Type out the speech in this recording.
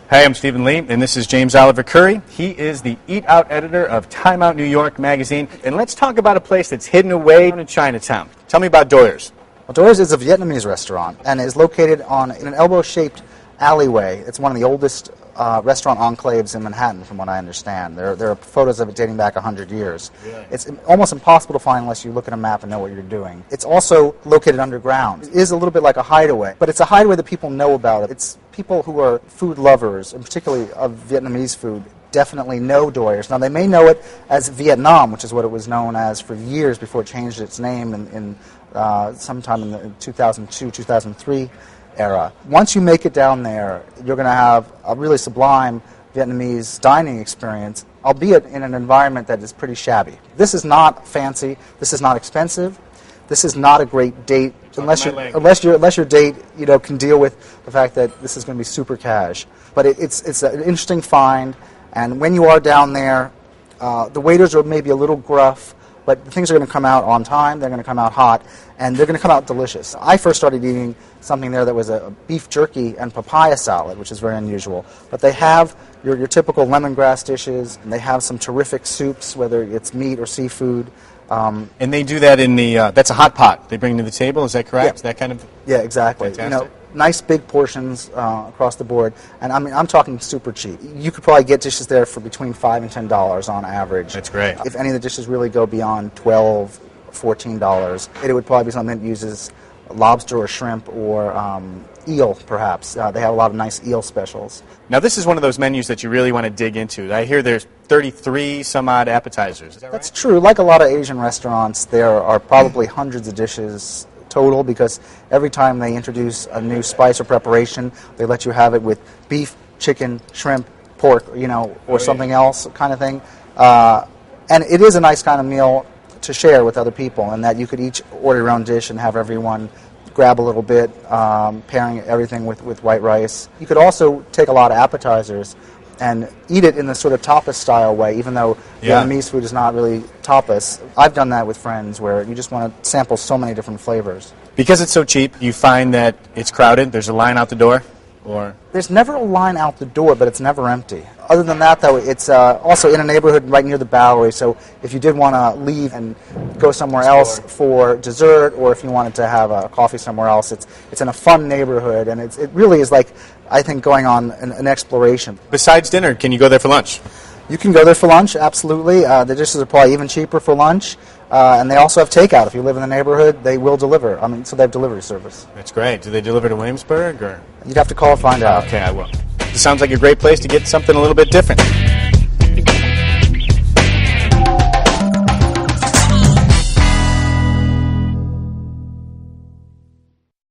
Hey, I'm Stephen Lee, and this is James Oliver Curry. He is the Eat Out editor of Time Out New York magazine. And let's talk about a place that's hidden away in Chinatown. Tell me about Doyers. Well, Doyers is a Vietnamese restaurant and is located in an elbow-shaped alleyway. It's one of the oldest restaurant enclaves in Manhattan, from what I understand. There are photos of it dating back 100 years. Really? It's almost impossible to find unless you look at a map and know what you're doing. It's also located underground. It is a little bit like a hideaway, but it's a hideaway that people know about. It's people who are food lovers, and particularly of Vietnamese food, definitely know Doyers. Now, they may know it as Vietnam, which is what it was known as for years before it changed its name in sometime in the 2002, 2003 era. Once you make it down there, you're going to have a really sublime Vietnamese dining experience, albeit in an environment that is pretty shabby. This is not fancy. This is not expensive. This is not a great date unless your date can deal with the fact that this is going to be super cash. But it's an interesting find, and when you are down there, the waiters are maybe a little gruff, but the things are going to come out on time, they're going to come out hot, and they're going to come out delicious. I first started eating something there that was a beef jerky and papaya salad, which is very unusual. But they have your typical lemongrass dishes, and they have some terrific soups, whether it's meat or seafood. And they do that in the, that's a hot pot they bring to the table, is that correct? Yeah. That kind of? Yeah, exactly. Fantastic. Nice big portions across the board, and I'm talking super cheap. You could probably get dishes there for between $5 and $10 on average. That's great. If any of the dishes really go beyond $12, $14, it would probably be something that uses lobster or shrimp or eel, perhaps. They have a lot of nice eel specials. Now, this is one of those menus that you really want to dig into. I hear there's 33 some odd appetizers. Is that right? That's true. Like a lot of Asian restaurants, there are probably hundreds of dishes total, because every time they introduce a new spice or preparation, they let you have it with beef, chicken, shrimp, pork, or something else kind of thing. And it is a nice kind of meal to share with other people, and that you could each order your own dish and have everyone grab a little bit, pairing everything with white rice. You could also take a lot of appetizers and eat it in the sort of tapas-style way, even though Vietnamese food is not really tapas. I've done that with friends where you just want to sample so many different flavors. Because it's so cheap, you find that it's crowded, there's a line out the door? Or there's never a line out the door, but it's never empty. Other than that, though, it's also in a neighborhood right near the Bowery, so if you did want to leave and go somewhere else for dessert, or if you wanted to have a coffee somewhere else, it's in a fun neighborhood, and it really is like, I think, going on an exploration. Besides dinner, can you go there for lunch? You can go there for lunch, absolutely. The dishes are probably even cheaper for lunch. And they also have takeout. If you live in the neighborhood, they will deliver. So they have delivery service. That's great. Do they deliver to Williamsburg, or? You'd have to call and find out. Okay, I will. It sounds like a great place to get something a little bit different.